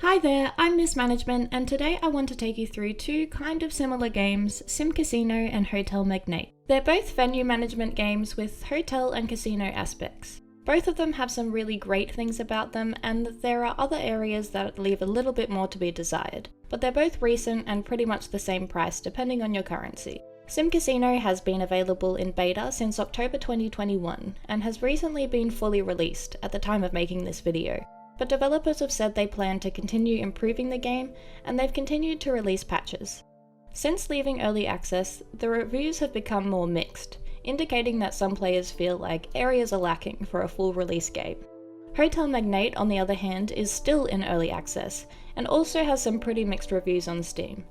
Hi there, I'm Miss Management, and today I want to take you through two kind of similar games, SimCasino and Hotel Magnate. They're both venue management games with hotel and casino aspects. Both of them have some really great things about them, and there are other areas that leave a little bit more to be desired. But they're both recent and pretty much the same price depending on your currency. SimCasino has been available in beta since October 2021, and has recently been fully released at the time of making this video. But developers have said they plan to continue improving the game, and they've continued to release patches. Since leaving early access, the reviews have become more mixed, indicating that some players feel like areas are lacking for a full release game. Hotel Magnate, on the other hand, is still in early access, and also has some pretty mixed reviews on Steam.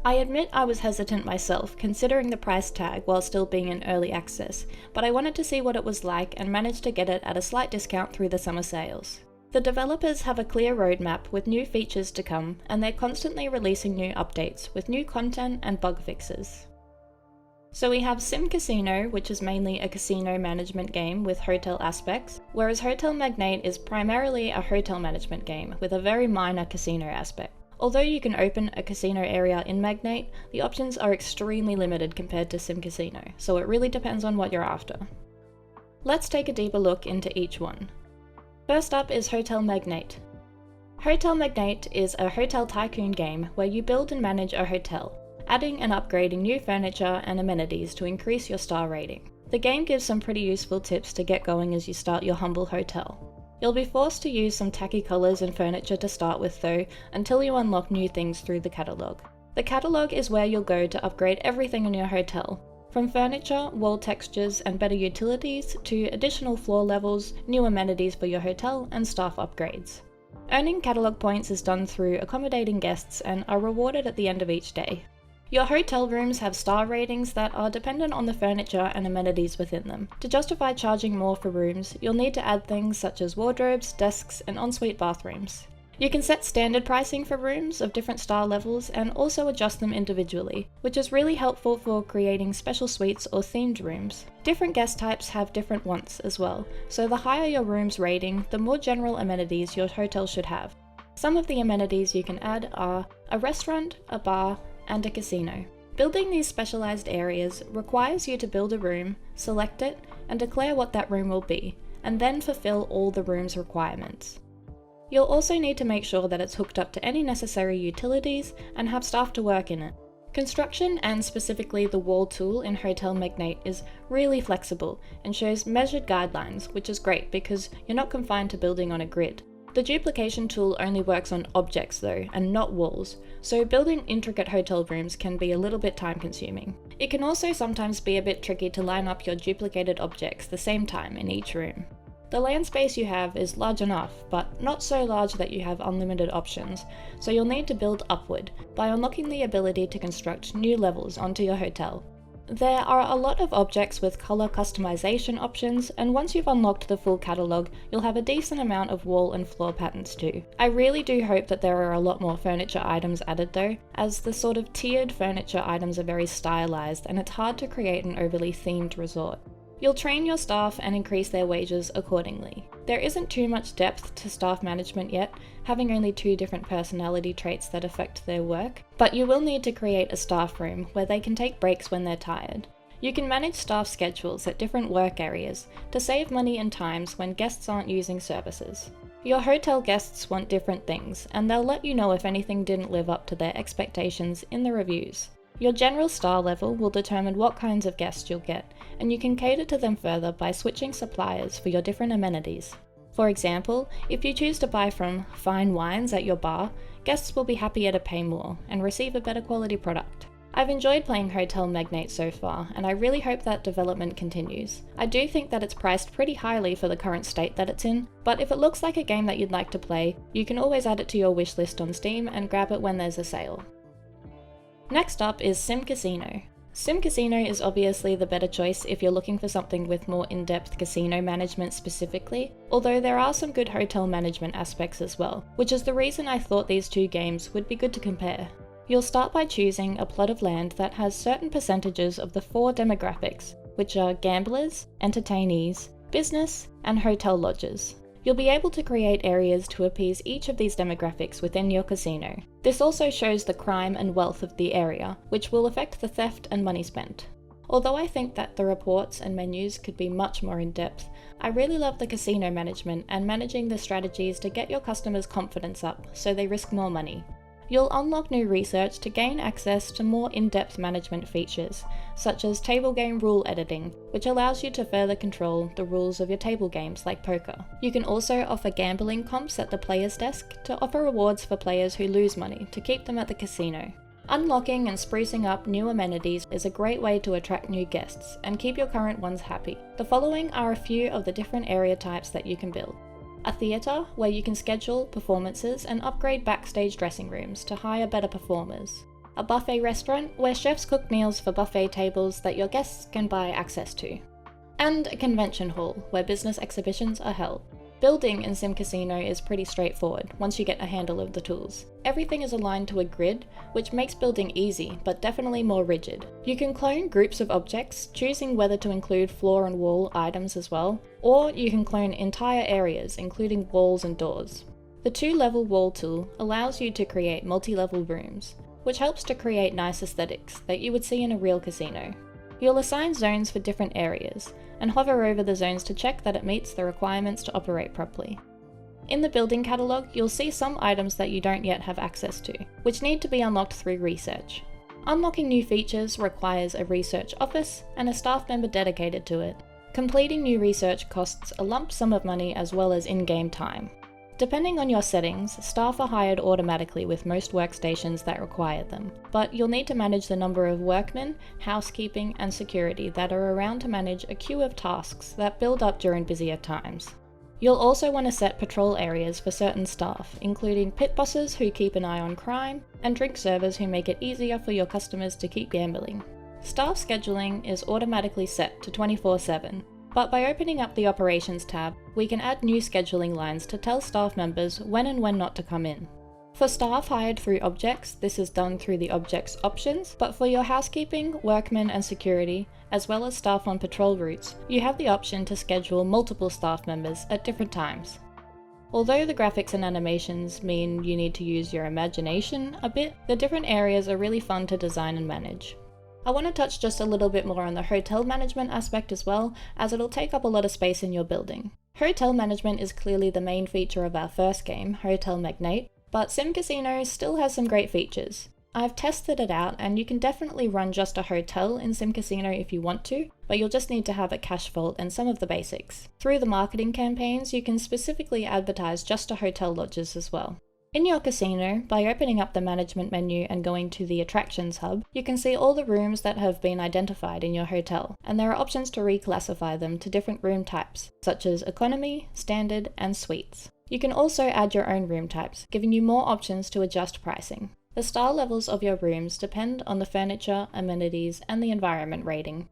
I admit I was hesitant myself, considering the price tag while still being in early access, but I wanted to see what it was like and managed to get it at a slight discount through the summer sales. The developers have a clear roadmap with new features to come, and they're constantly releasing new updates with new content and bug fixes. So we have SimCasino, which is mainly a casino management game with hotel aspects, whereas Hotel Magnate is primarily a hotel management game with a very minor casino aspect. Although you can open a casino area in Magnate, the options are extremely limited compared to SimCasino, so it really depends on what you're after. Let's take a deeper look into each one. First up is Hotel Magnate. Hotel Magnate is a hotel tycoon game where you build and manage a hotel, adding and upgrading new furniture and amenities to increase your star rating. The game gives some pretty useful tips to get going as you start your humble hotel. You'll be forced to use some tacky colours and furniture to start with though, until you unlock new things through the catalogue. The catalogue is where you'll go to upgrade everything in your hotel, from furniture, wall textures, and better utilities, to additional floor levels, new amenities for your hotel, and staff upgrades. Earning catalogue points is done through accommodating guests and are rewarded at the end of each day. Your hotel rooms have star ratings that are dependent on the furniture and amenities within them. To justify charging more for rooms, you'll need to add things such as wardrobes, desks, and ensuite bathrooms. You can set standard pricing for rooms of different star levels and also adjust them individually, which is really helpful for creating special suites or themed rooms. Different guest types have different wants as well, so the higher your room's rating, the more general amenities your hotel should have. Some of the amenities you can add are a restaurant, a bar, and a casino. Building these specialized areas requires you to build a room, select it, and declare what that room will be, and then fulfill all the room's requirements. You'll also need to make sure that it's hooked up to any necessary utilities and have staff to work in it. Construction, and specifically the wall tool in Hotel Magnate, is really flexible and shows measured guidelines, which is great because you're not confined to building on a grid. The duplication tool only works on objects though, and not walls, so building intricate hotel rooms can be a little bit time consuming. It can also sometimes be a bit tricky to line up your duplicated objects the same time in each room. The land space you have is large enough, but not so large that you have unlimited options, so you'll need to build upward by unlocking the ability to construct new levels onto your hotel. There are a lot of objects with colour customization options, and once you've unlocked the full catalogue, you'll have a decent amount of wall and floor patterns too. I really do hope that there are a lot more furniture items added though, as the sort of tiered furniture items are very stylised and it's hard to create an overly themed resort. You'll train your staff and increase their wages accordingly. There isn't too much depth to staff management yet, having only 2 different personality traits that affect their work, but you will need to create a staff room where they can take breaks when they're tired. You can manage staff schedules at different work areas to save money and times when guests aren't using services. Your hotel guests want different things, and they'll let you know if anything didn't live up to their expectations in the reviews. Your general star level will determine what kinds of guests you'll get, and you can cater to them further by switching suppliers for your different amenities. For example, if you choose to buy from fine wines at your bar, guests will be happier to pay more and receive a better quality product. I've enjoyed playing Hotel Magnate so far, and I really hope that development continues. I do think that it's priced pretty highly for the current state that it's in, but if it looks like a game that you'd like to play, you can always add it to your wishlist on Steam and grab it when there's a sale. Next up is SimCasino. SimCasino is obviously the better choice if you're looking for something with more in-depth casino management specifically, although there are some good hotel management aspects as well, which is the reason I thought these two games would be good to compare. You'll start by choosing a plot of land that has certain percentages of the 4 demographics, which are gamblers, entertainees, business, and hotel lodgers. You'll be able to create areas to appease each of these demographics within your casino. This also shows the crime and wealth of the area, which will affect the theft and money spent. Although I think that the reports and menus could be much more in-depth, I really love the casino management and managing the strategies to get your customers' confidence up so they risk more money. You'll unlock new research to gain access to more in-depth management features, such as table game rule editing, which allows you to further control the rules of your table games like poker. You can also offer gambling comps at the player's desk to offer rewards for players who lose money to keep them at the casino. Unlocking and sprucing up new amenities is a great way to attract new guests and keep your current ones happy. The following are a few of the different area types that you can build. A theatre, where you can schedule performances and upgrade backstage dressing rooms to hire better performers. A buffet restaurant, where chefs cook meals for buffet tables that your guests can buy access to. And a convention hall, where business exhibitions are held. Building in SimCasino is pretty straightforward once you get a handle of the tools. Everything is aligned to a grid, which makes building easy, but definitely more rigid. You can clone groups of objects, choosing whether to include floor and wall items as well, or you can clone entire areas, including walls and doors. The 2-level wall tool allows you to create multi-level rooms, which helps to create nice aesthetics that you would see in a real casino. You'll assign zones for different areas, and hover over the zones to check that it meets the requirements to operate properly. In the building catalogue, you'll see some items that you don't yet have access to, which need to be unlocked through research. Unlocking new features requires a research office and a staff member dedicated to it. Completing new research costs a lump sum of money as well as in-game time. Depending on your settings, staff are hired automatically with most workstations that require them, but you'll need to manage the number of workmen, housekeeping, and security that are around to manage a queue of tasks that build up during busier times. You'll also want to set patrol areas for certain staff, including pit bosses who keep an eye on crime, and drink servers who make it easier for your customers to keep gambling. Staff scheduling is automatically set to 24/7, but by opening up the Operations tab, we can add new scheduling lines to tell staff members when and when not to come in. For staff hired through objects, this is done through the object's options, but for your housekeeping, workmen and security, as well as staff on patrol routes, you have the option to schedule multiple staff members at different times. Although the graphics and animations mean you need to use your imagination a bit, the different areas are really fun to design and manage. I want to touch just a little bit more on the hotel management aspect as well, as it'll take up a lot of space in your building. Hotel management is clearly the main feature of our first game, Hotel Magnate, but SimCasino still has some great features. I've tested it out, and you can definitely run just a hotel in SimCasino if you want to, but you'll just need to have a cash vault and some of the basics. Through the marketing campaigns, you can specifically advertise just to hotel lodges as well. In your casino, by opening up the management menu and going to the attractions hub, you can see all the rooms that have been identified in your hotel, and there are options to reclassify them to different room types, such as economy, standard, and suites. You can also add your own room types, giving you more options to adjust pricing. The star levels of your rooms depend on the furniture, amenities, and the environment rating.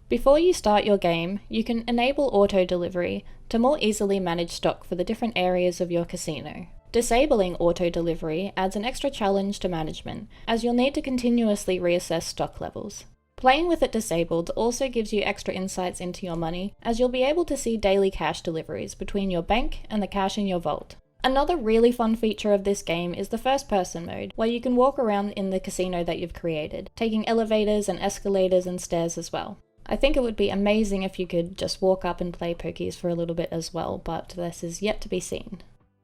Before you start your game, you can enable auto delivery to more easily manage stock for the different areas of your casino. Disabling auto delivery adds an extra challenge to management, as you'll need to continuously reassess stock levels. Playing with it disabled also gives you extra insights into your money, as you'll be able to see daily cash deliveries between your bank and the cash in your vault. Another really fun feature of this game is the first-person mode, where you can walk around in the casino that you've created, taking elevators and escalators and stairs as well. I think it would be amazing if you could just walk up and play pokies for a little bit as well, but this is yet to be seen.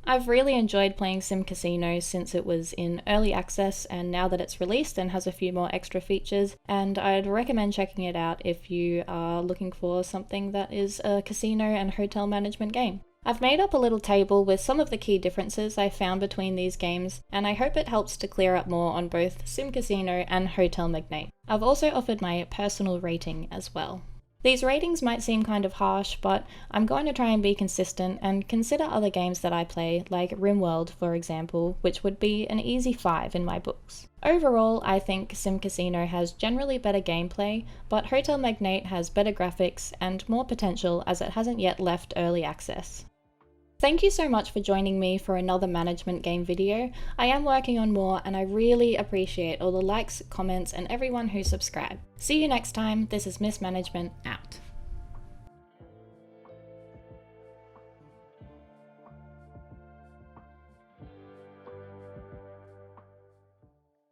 I've really enjoyed playing SimCasino since it was in early access, and now that it's released and has a few more extra features, and I'd recommend checking it out if you are looking for something that is a casino and hotel management game. I've made up a little table with some of the key differences I found between these games, and I hope it helps to clear up more on both SimCasino and Hotel Magnate. I've also offered my personal rating as well. These ratings might seem kind of harsh, but I'm going to try and be consistent and consider other games that I play, like RimWorld for example, which would be an easy 5 in my books. Overall, I think SimCasino has generally better gameplay, but Hotel Magnate has better graphics and more potential as it hasn't yet left early access. Thank you so much for joining me for another management game video. I am working on more, and I really appreciate all the likes, comments, and everyone who subscribed. See you next time. This is Miss Management out.